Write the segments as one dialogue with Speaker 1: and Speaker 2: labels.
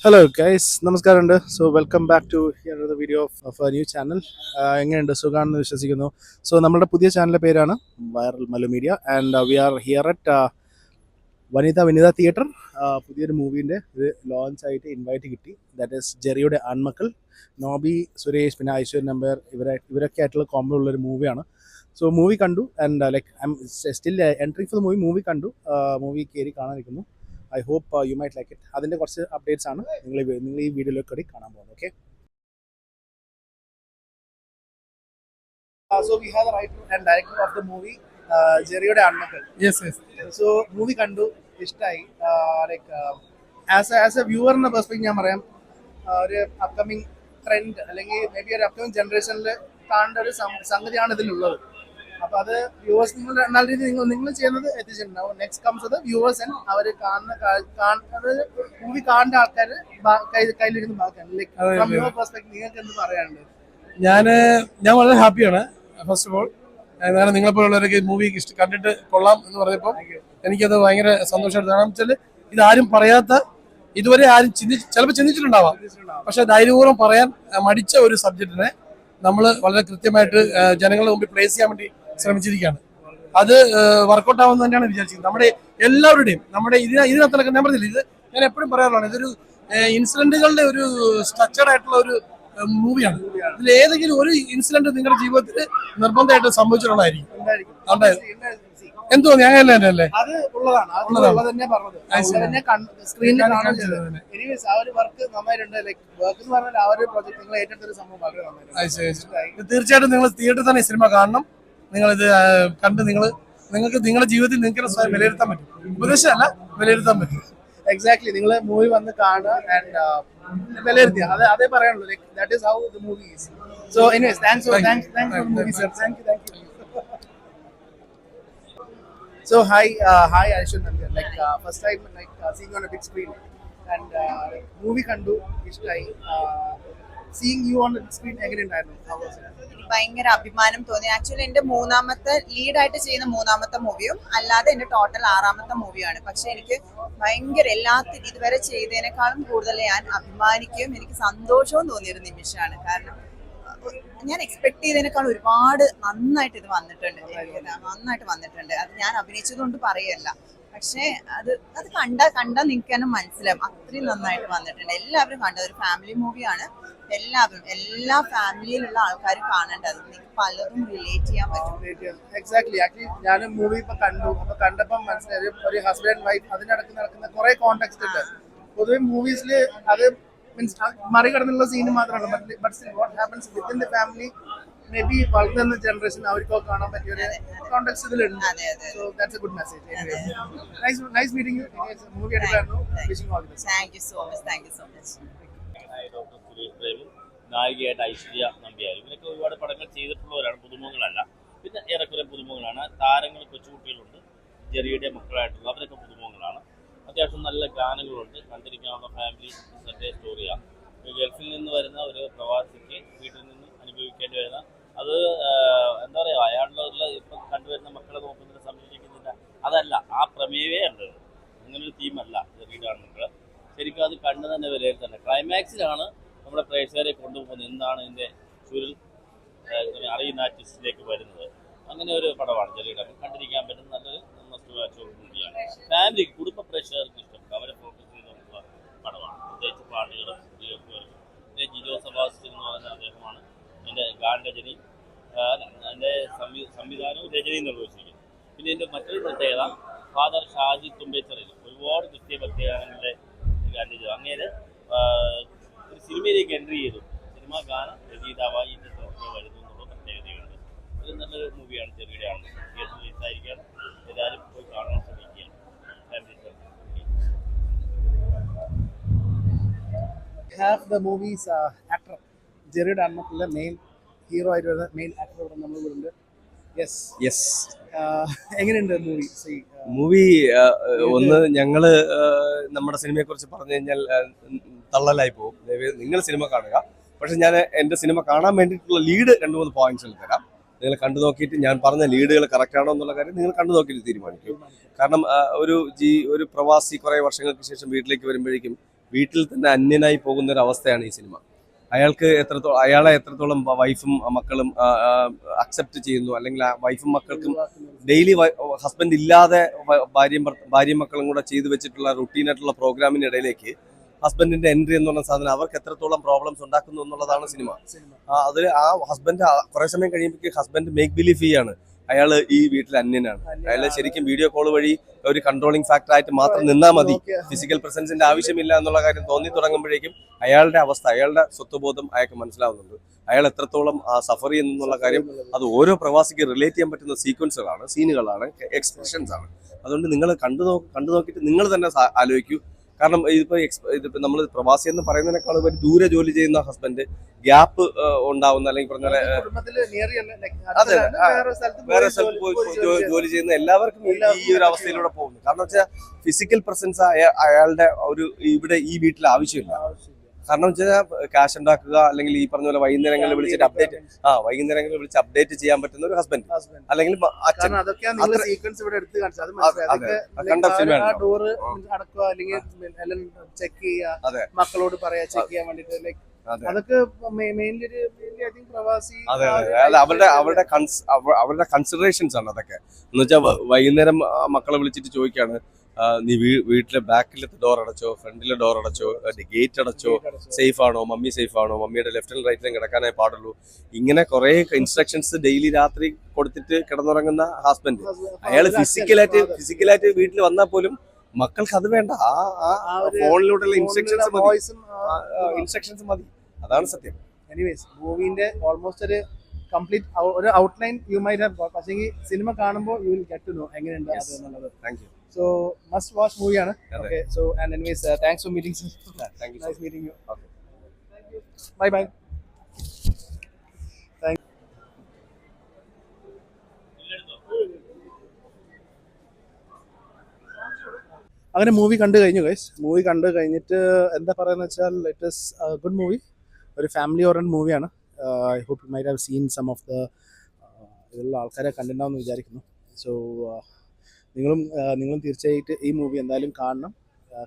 Speaker 1: Hello guys, നമസ്കാരം. So welcome back to another video of a new channel. എങ്ങനെയുണ്ട് സുഖാണെന്ന് വിശ്വസിക്കുന്നു. So നമ്മുടെ പുതിയ ചാനലിൻ്റെ പേരാണ് viral Malu media and we are here at Vanitha theatre. പുതിയൊരു മൂവീൻ്റെ ഒരു ലോഞ്ച് ആയിട്ട് ഇൻവൈറ്റ് കിട്ടി. ദാറ്റ് ഈസ് ജെറിയുടെ ആൺമക്കൾ. നോബി, സുരേഷ്, പിന്നെ ഐശ്വര്യ നമ്പർ ഇവരൊക്കെ ആയിട്ടുള്ള കോംബോ ഉള്ളൊരു മൂവിയാണ്. സോ മൂവി കണ്ടു and like I'm still entering for the movie കണ്ടു. മൂവി കയറി കാണാൻ നിൽക്കുന്നു. I hope you might like it. അതിൻ്റെ കുറച്ച് അപ്ഡേറ്റ്സ് ആണ് നിങ്ങൾ ഈ വീഡിയോയിലേക്ക് കൂടി കാണാൻ പോകുന്നത്. Okay, so we have the writer and director of the movie, ജെറിയുടെ ആൺമക്കൾ.
Speaker 2: Yes, yes.
Speaker 1: So movie കണ്ടു, ഇഷ്ടമായി. ലൈക്ക് ആസ് എ വ്യൂവർ എന്ന പെർസ്പെക്റ്റീവ് ഞാൻ പറയാം, ഒരു അപ്കമിങ് ട്രെൻഡ് അല്ലെങ്കിൽ മേ ബി ഒരു അപ്കമിങ് ജനറേഷനിൽ കാണേണ്ട ഒരു സംഗതിയാണ് ഇതിലുള്ളത്. അപ്പോൾ അത് വ്യൂവേഴ്സ് നിങ്ങൾ നല്ല രീതിയിൽ നിങ്ങൾ ചെയ്യുന്നത് എത്തിച്ചിട്ടുണ്ടാവും. നെക്സ്റ്റ് കംസ് അത് വ്യൂവേഴ്സ് ആൻഡ് അവർ കാണുന്നത് മൂവി കാണേണ്ട ആൾക്കാർ കയ്യിലിരിക്കുന്ന ബാക്കിയാണ്. ലൈക്ക് ഫ്രം യുവർ പെർസ്പെക്റ്റീവ് നിങ്ങൾക്ക് എന്ത് പറയാനുണ്ട്?
Speaker 2: ഞാൻ വളരെ ഹാപ്പിയാണ്. ഫസ്റ്റ് ഓഫ് ഓൾ, കാരണം നിങ്ങളെപ്പോലുള്ളവരൊക്കെ മൂവി കണ്ടിട്ട് കൊള്ളാം എന്ന് പറഞ്ഞപ്പോൾ എനിക്കത് ഭയങ്കര സന്തോഷമായിട്ട്. കാരണം വെച്ചാൽ ഇതാരും പറയാത്ത, ഇതുവരെ ആരും ചിലപ്പോൾ ചിന്തിച്ചിട്ടുണ്ടാവാം, പക്ഷെ ധൈര്യപൂർവ്വം പറയാൻ മടിച്ച ഒരു സബ്ജക്റ്റിനെ നമ്മൾ വളരെ കൃത്യമായിട്ട് ജനങ്ങളുടെ മുമ്പിൽ പ്ലേസ് ചെയ്യാൻ വേണ്ടി ശ്രമിച്ചിരിക്കുകയാണ്. അത് വർക്കൗട്ട് ആവുമെന്ന് തന്നെയാണ് വിചാരിച്ചത്. നമ്മുടെ എല്ലാവരുടെയും ഇതിനകത്തൊക്കെ ഞാൻ പറഞ്ഞില്ല, ഇത് ഞാൻ എപ്പോഴും പറയാറുള്ളതാണ്, ഇതൊരു ഇൻസിഡന്റുകളുടെ ഒരു സ്ട്രക്ചർഡ് ആയിട്ടുള്ള ഒരു മൂവിയാണ്. ഇതിൽ ഏതെങ്കിലും ഒരു ഇൻസിഡന്റ് നിങ്ങളുടെ ജീവിതത്തിൽ നിർബന്ധമായിട്ട് സംഭവിച്ചിട്ടുള്ളതായിരിക്കും. എന്തോ ഞങ്ങളല്ലേ
Speaker 1: അത് ഉള്ളതാണ് സ്ക്രീനിൽ കാണാൻ ചെയ്തത്. എനിവേസ് ആ ഒരു വർക്ക് നന്നായിട്ടുണ്ട്. ലൈക്ക് വർക്ക് എന്ന് പറഞ്ഞാൽ ആ ഒരു പ്രോജക്ട് നിങ്ങൾ ഏറ്റെടുത്തൊരു സംഭവം വളരെ നന്നായിരുന്നു.
Speaker 2: തീർച്ചയായിട്ടും നിങ്ങൾ തിയേറ്ററിൽ തന്നെ ഈ സിനിമ കാണണം. നിങ്ങളിത് കണ്ട് നിങ്ങൾക്ക് നിങ്ങളുടെ ജീവിതത്തിൽ നിങ്ങൾക്ക് സ്വയം വിലയിരുത്താൻ പറ്റും. ഉപദേശമല്ല, വിലയിരുത്താൻ പറ്റും.
Speaker 1: എക്സാക്ട്ലി, നിങ്ങൾ മൂവി വന്ന് കാണുക ആൻഡ് വിലയിരുത്തുക. അതേ പറയാനുള്ളൂ. Like that is how the movie is. So anyways thanks for the movie sir. Thank you. So hi Aishwarya Nandar. Like first time seeing on a big screen and movie kandu ishtai. Seeing you on the big screen എങ്ങനെ ഉണ്ടായിരുന്നു? How was it?
Speaker 3: ഭയങ്കര അഭിമാനം തോന്നി. Actually എന്റെ ലീഡായിട്ട് ചെയ്യുന്ന മൂന്നാമത്തെ മൂവിയും അല്ലാതെ എന്റെ ടോട്ടൽ 6ാമത്തെ മൂവിയാണ്. പക്ഷെ എനിക്ക് ഭയങ്കര എല്ലാത്തിനും ഇതുവരെ ചെയ്തതിനേക്കാളും കൂടുതൽ ഞാൻ അഭിമാനിക്കുകയും എനിക്ക് സന്തോഷവും തോന്നിയൊരു നിമിഷമാണ്. കാരണം ഞാൻ എക്സ്പെക്ട് ചെയ്തതിനേക്കാൾ ഒരുപാട് നന്നായിട്ട് ഇത് വന്നിട്ടുണ്ട്. അത് ഞാൻ അഭിനയിച്ചതുകൊണ്ട് പറയല്ല, പക്ഷെ അത് കണ്ടാൽ നിങ്ങൾക്ക് തന്നെ മനസ്സിലാവും, അത്രയും നന്നായിട്ട് വന്നിട്ടുണ്ട്. എല്ലാവരും കണ്ടത് ഒരു ഫാമിലി മൂവിയാണ്. എല്ലാ ഫാമിലിയിലുള്ള ആൾക്കാരും കാണേണ്ടത്. നിങ്ങൾക്ക് പലതും റിലേറ്റ് ചെയ്യാൻ പറ്റും.
Speaker 1: എക്സാക്ട്ലി. ആക്ച്വലി ഞാനും മൂവി ഇപ്പൊ കണ്ടപ്പം മനസ്സിലായി, ഒരു ഹസ്ബൻഡ് ആൻഡ് വൈഫ് അതിനടക്ക് നടക്കുന്ന കുറെ കോണ്ടെക്സ്റ്റ് ഉണ്ട്. പൊതുവെ മൂവീസിൽ അത് മീൻസ് മറികടന്നുള്ള സീന് മാത്രമല്ല, but still what happens within the family may be വളർന്ന ജനറേഷൻ അവർക്കൊക്കെ കാണാൻ പറ്റിയ ഒരു കോണ്ടെക്സ്റ്റ് ഇതിലുണ്ട്. So that's a good message. Nice meeting you. Movie അടിപൊളിയായിരുന്നു. Wishing all the best.
Speaker 3: Thank you so much.
Speaker 4: Doctor Suresh പ്രേമും നായികയായിട്ട് ഐശ്വര്യ നമ്പ്യാരും ഇവരൊക്കെ ഒരുപാട് പടങ്ങൾ ചെയ്തിട്ടുള്ളവരാണ്. പുതുമുഖങ്ങളല്ല, പിന്നെ ഏറെക്കുറെ പുതുമുഖങ്ങളാണ്. താരങ്ങൾ കൊച്ചുകുട്ടികളുണ്ട്, ജെറിയുടെ മക്കളായിട്ടുള്ള അവരൊക്കെ പുതുമുഖങ്ങളാണ്. അത്യാവശ്യം നല്ല ഗാനങ്ങളുണ്ട്. കണ്ടിരിക്കാവുന്ന ഫാമിലി സ്റ്റോറിയാണ്. ഗൾഫിൽ നിന്ന് വരുന്ന ഒരു പ്രവാസിക്ക് വീട്ടിൽ നിന്ന് അനുഭവിക്കേണ്ടി വരുന്ന അത് എന്താ പറയുക, അയാളുടെ ഇപ്പം കണ്ടുവരുന്ന മക്കളെ നോക്കുന്നതിന് സംരക്ഷിക്കുന്നില്ല, അതല്ല ആ പ്രമേയമേ ഉണ്ട്. അങ്ങനൊരു തീമല്ല ജെറിയുടെ ആൺമക്കൾ. ശരിക്കും അത് കണ്ടു തന്നെ വിലയിരുത്തന്നെ. ക്ലൈമാക്സിലാണ് നമ്മുടെ പ്രേക്ഷകരെ കൊണ്ടുപോകുന്നത്. എന്താണ് ഇതിൻ്റെ ചുരുൾ അറിയുന്ന ആർട്ടിസ്റ്റിലേക്ക് വരുന്നത്. അങ്ങനെ ഒരു പടമാണ് ജെറിയുടെ. കണ്ടിരിക്കാൻ പറ്റുന്ന നല്ലൊരു മൂവിയാണ്. ഫാമിലി കുടുംബ പ്രേക്ഷകർക്ക് ഇഷ്ടപ്പെട്ടു. അവരെ ഫോക്കസ് ചെയ്ത് നോക്കുക പടമാണ്. പ്രത്യേകിച്ച് പാട്ടുകളും പിന്നെ ജിജോ സെബാസ്റ്റ്യൻ എന്ന് പറയുന്ന അദ്ദേഹമാണ് എൻ്റെ ഗാനരചനയും എൻ്റെ സംവിധാനവും രചനയും നിർവഹിച്ചിരിക്കുന്നത്. പിന്നെ എൻ്റെ മറ്റൊരു പ്രത്യേകത, ഫാദർ ഷാജി തുമ്പേച്ചറിൽ ഒരുപാട് ക്രിസ്തീയ ഭക്തിഗാനങ്ങളുടെ ഗാനം ചെയ്തു. അങ്ങേര് ഒരു സിനിമയിലേക്ക് എൻട്രി ചെയ്തു. സിനിമാ ഗാന രചയിതാവായി ഈ ചിത്രത്തിൽ വരുന്നു എന്നുള്ള പ്രത്യേകതയുണ്ട്. ഒരു നല്ലൊരു മൂവിയാണ് ജെറിയുടെ ആണ്. തിയേറ്ററിൽ റിലീസായിരിക്കുകയാണ്. എല്ലാവരും പോയി കാണാൻ ശ്രമിക്കുകയാണ്.
Speaker 1: ഹാവ് ദ മൂവീസ് ആക്ടർ ജെറിയുടെ ആൺമക്കളിലെ മെയിൻ ഹീറോ ആയിട്ട് വരുന്ന മെയിൻ ആക്ടർ ഇവിടെ നമ്മൾ ഉണ്ട്.
Speaker 5: യെസ്.
Speaker 1: എങ്ങനെയുണ്ട്
Speaker 5: മൂവി? ഒന്ന്, ഞങ്ങള് നമ്മുടെ സിനിമയെ കുറിച്ച് പറഞ്ഞു കഴിഞ്ഞാൽ തള്ളലായി പോകും. നിങ്ങൾ സിനിമ കാണുക. പക്ഷെ ഞാൻ എൻ്റെ സിനിമ കാണാൻ വേണ്ടിയിട്ടുള്ള ലീഡ് 2-3 പോയിന്റ്സിൽ തരാം. നിങ്ങൾ കണ്ടു നോക്കിയിട്ട് ഞാൻ പറഞ്ഞ ലീഡുകൾ കറക്റ്റ് ആണോ എന്നുള്ള കാര്യം നിങ്ങൾ കണ്ടു നോക്കിയിട്ട് തീരുമാനിക്കും. കാരണം ഒരു പ്രവാസി കുറേ വർഷങ്ങൾക്ക് ശേഷം വീട്ടിലേക്ക് വരുമ്പോഴേക്കും വീട്ടിൽ തന്നെ അന്യനായി പോകുന്ന ഒരു അവസ്ഥയാണ് ഈ സിനിമ. അയാളെ എത്രത്തോളം വൈഫും മക്കളും അക്സെപ്റ്റ് ചെയ്യുന്നു, അല്ലെങ്കിൽ ആ വൈഫും മക്കൾക്കും ഡെയിലി ഹസ്ബൻഡ് ഇല്ലാതെ ഭാര്യയും മക്കളും കൂടെ ചെയ്തു വെച്ചിട്ടുള്ള റുട്ടീനായിട്ടുള്ള പ്രോഗ്രാമിനിടയിലേക്ക് ഹസ്ബൻഡിന്റെ എൻട്രി എന്ന് പറഞ്ഞ സാധനം അവർക്ക് എത്രത്തോളം പ്രോബ്ലംസ് ഉണ്ടാക്കുന്നു എന്നുള്ളതാണ് സിനിമ. അതിൽ ആ ഹസ്ബൻഡ് കുറെ സമയം കഴിയുമ്പോൾ ഹസ്ബൻഡ് മേക്ക് ബിലീവ് ചെയ്യാണ് അയാൾ ഈ വീട്ടിൽ അന്യനാണ്. അയാൾ ശരിക്കും വീഡിയോ കോൾ വഴി ഒരു കൺട്രോളിംഗ് ഫാക്ടർ ആയിട്ട് മാത്രം നിന്നാൽ മതി, ഫിസിക്കൽ പ്രസൻസിന്റെ ആവശ്യമില്ല എന്നുള്ള കാര്യം തോന്നി തുടങ്ങുമ്പോഴേക്കും അയാളുടെ അവസ്ഥ, അയാളുടെ സ്വത്വബോധം അയാൾക്ക് മനസ്സിലാവുന്നുണ്ട്. അയാൾ എത്രത്തോളം സഫർ ചെയ്യുന്നുള്ള കാര്യം അത് ഓരോ പ്രവാസിക്ക് റിലേറ്റ് ചെയ്യാൻ പറ്റുന്ന സീക്വൻസുകളാണ്, സീനുകളാണ്, എക്സ്പ്രഷൻസ് ആണ്. അതുകൊണ്ട് നിങ്ങൾ കണ്ടു നോക്കിയിട്ട് നിങ്ങൾ തന്നെ ആലോചിക്കൂ. കാരണം ഇതിപ്പോ നമ്മൾ പ്രവാസി എന്ന് പറയുന്നതിനേക്കാൾ ഒരു ദൂരെ ജോലി ചെയ്യുന്ന ഹസ്ബൻഡ്, ഗ്യാപ്പ് ഉണ്ടാവുന്ന, അല്ലെങ്കിൽ പറഞ്ഞ വേറെ സ്ഥലത്ത് പോയി ജോലി ചെയ്യുന്ന എല്ലാവർക്കും ഈ ഒരു അവസ്ഥയിലൂടെ പോകുന്നു. കാരണം വെച്ചാൽ ഫിസിക്കൽ പ്രസൻസ് അയാളുടെ ഇവിടെ ഈ വീട്ടിൽ ആവശ്യമില്ല. കാരണം വെച്ചാൽ ക്യാഷ് ഉണ്ടാക്കുക, അല്ലെങ്കിൽ ഈ പറഞ്ഞ പോലെ വൈകുന്നേരങ്ങളിൽ വിളിച്ചിട്ട് അപ്ഡേറ്റ് ചെയ്യാൻ പറ്റുന്ന ഒരു ഹസ്ബൻഡ്, അല്ലെങ്കിൽ അച്ഛൻ.
Speaker 1: മക്കളോട് പറയാ ചെക്ക് ചെയ്യാൻ വേണ്ടിട്ട് അതൊക്കെ
Speaker 5: അവരുടെ കൺസിഡറേഷൻസ് ആണ് അതൊക്കെ. എന്ന് വെച്ചാൽ വൈകുന്നേരം മക്കളെ വിളിച്ചിട്ട് ചോദിക്കാണ്, നീ വീട്ടിലെ ബാക്കിലത്തെ ഡോർ അടച്ചോ, ഫ്രണ്ടിലെ ഡോർ അടച്ചോ, ഗേറ്റ് അടച്ചോ, സേഫ് ആണോ, മമ്മി സേഫ് ആണോ, മമ്മിയുടെ ലെഫ്റ്റിലും റൈറ്റിലും കിടക്കാനേ പാടുള്ളൂ. ഇങ്ങനെ കുറെ ഇൻസ്ട്രക്ഷൻസ് ഡെയിലി രാത്രി കൊടുത്തിട്ട് കിടന്നുറങ്ങുന്ന ഹസ്ബൻഡ്. അയാൾ ഫിസിക്കലായിട്ട് വീട്ടിൽ വന്നാൽ പോലും മക്കൾക്ക് അത് വേണ്ട, ആ ഫോണിലൂടെയുള്ള ഇൻസ്ട്രക്ഷൻസ് മതി. അതാണ് സത്യം.
Speaker 1: എനിവേസ് മൂവിന്റെ ഓൾമോസ്റ്റ് ഒരു കംപ്ലീറ്റ് ഒരു outline you might have got. പക്ഷേ സിനിമ കാണുമ്പോൾ you will get to know എങ്ങനെയുണ്ട് എന്നുള്ളത്.
Speaker 5: Thank you.
Speaker 1: So must watch movie ആണ്. Okay, so and anyways thanks for meeting sir.
Speaker 5: Thank you.
Speaker 1: Nice meeting you. Okay. Thank you. Bye bye. Thank അങ്ങനെ movie കണ്ടു കഴിഞ്ഞു guys. Movie കണ്ടു കഴിഞ്ഞിട്ട് എന്താ പറയുന്നത് വെച്ചാൽ ഇറ്റ് ഈസ് ഗുഡ് മൂവി. ഒരു ഫാമിലി ഓറിയൻറ്റഡ് മൂവിയാണ്. I hope you might have seen some of the ഇതിലുള്ള ആൾക്കാരെ കണ്ടിട്ടുണ്ടാവുമെന്ന് വിചാരിക്കുന്നു. സോ നിങ്ങളും തീർച്ചയായിട്ടും ഈ മൂവി എന്തായാലും കാണണം.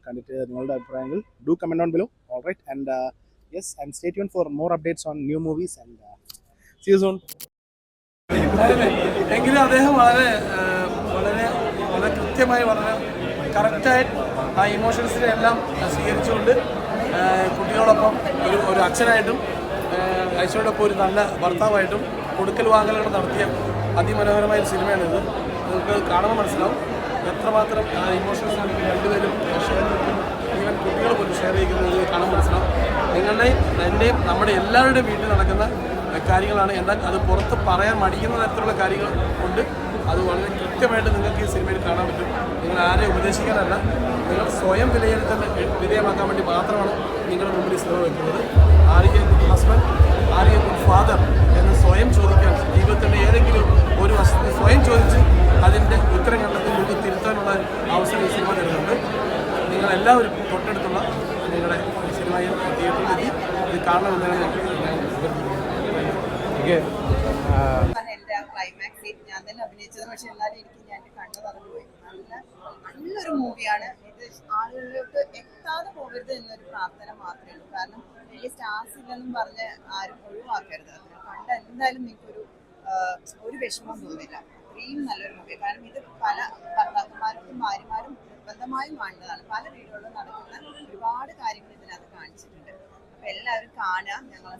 Speaker 1: കണ്ടിട്ട് നിങ്ങളുടെ അഭിപ്രായങ്ങൾ do comment on below. All right, and yes, and stay tune for more updates on new movies and see you soon.
Speaker 2: എങ്കിലും അദ്ദേഹം വളരെ വളരെ വളരെ കൃത്യമായി, വളരെ കറക്റ്റായിട്ട് ആ ഇമോഷൻസിനെ എല്ലാം സ്വീകരിച്ചുകൊണ്ട് കുട്ടികളോടൊപ്പം ഒരു അച്ഛനായിട്ടും ഐശ്വര്യയോടൊപ്പം ഒരു നല്ല ഭർത്താവായിട്ടും കൊടുക്കൽ വാങ്ങലുകൾ നടത്തിയ അതിമനോഹരമായ ഒരു സിനിമയാണിത്. നിങ്ങൾക്ക് കാണുമ്പോൾ മനസ്സിലാവും എത്രമാത്രം ഇമോഷൻസ് രണ്ടുപേരും ഷെയർ ചെയ്യുന്നു. ഈവൻ കുട്ടികൾ പോലും ഷെയർ ചെയ്യുന്നത് കാണാൻ മനസ്സിലാവും. എൻ്റെയും നമ്മുടെ എല്ലാവരുടെയും വീട്ടിൽ നടക്കുന്ന കാര്യങ്ങളാണ്. എന്നാൽ അത് പുറത്ത് പറയാൻ മടിക്കുന്ന തരത്തിലുള്ള കാര്യങ്ങൾ കൊണ്ട് അത് വളരെ കൃത്യമായിട്ട് നിങ്ങൾക്ക് ഈ സിനിമയിൽ കാണാൻ പറ്റും. നിങ്ങൾ ആരെയും ഉപദേശിക്കാനല്ല, നിങ്ങൾ സ്വയം വിധേയമാക്കാൻ വേണ്ടി മാത്രമാണ് നിങ്ങളുടെ മുമ്പിൽ ഈ സിനിമ വയ്ക്കുന്നത്. ആര്യ ഹസ്ബൻഡ്, ആര്യ ഫാദർ എന്ന് സ്വയം ചോദിക്കാൻ, ജീവിതത്തിൻ്റെ ഏതെങ്കിലും ഒരു വസ്തു സ്വയം ചോദിച്ച് അതിൻ്റെ ഉത്തരം കണ്ടെത്തി നിങ്ങൾക്ക് തിരുത്താനുള്ള അവസരം ഈ സിനിമ തരുന്നുണ്ട്. നിങ്ങളെല്ലാവരും തൊട്ടടുത്തുള്ള നിങ്ങളുടെ സിനിമയിൽ തിയേറ്ററിലെത്തി ഇത് കാണണമെന്നാണ്
Speaker 3: എന്റെ ക്ലൈമാക്സ് ഞാൻ തന്നെ അഭിനയിച്ചത്. പക്ഷെ എന്നാലും ഞാൻ കണ്ടു പറഞ്ഞുപോയി. നല്ലൊരു മൂവിയാണ് ഇത്. ആളുകളിലോട്ട് എത്താതെ പോകരുത് എന്നൊരു പ്രാർത്ഥന മാത്രമേ ഉള്ളൂ. കാരണം വലിയ സ്റ്റാർസ് ഇല്ലെന്നും പറഞ്ഞ് ആരും ഒഴിവാക്കരുത്. അതിന് കണ്ട് എന്തായാലും നിങ്ങൾക്കൊരു ഒരു വിഷമം തോന്നില്ല. അത്രയും നല്ലൊരു മൂവി. കാരണം ഇത് പല ഭർത്താക്കന്മാരും ഭാര്യമാരും നിർബന്ധമായും കാണുന്നതാണ്. പല വീടുകളിലും നടക്കുന്ന ഒരുപാട് കാര്യങ്ങൾ ഇതിനകത്ത് കാണിച്ചിട്ടുണ്ട്. അപ്പൊ എല്ലാവരും കാണുക, ഞങ്ങളെ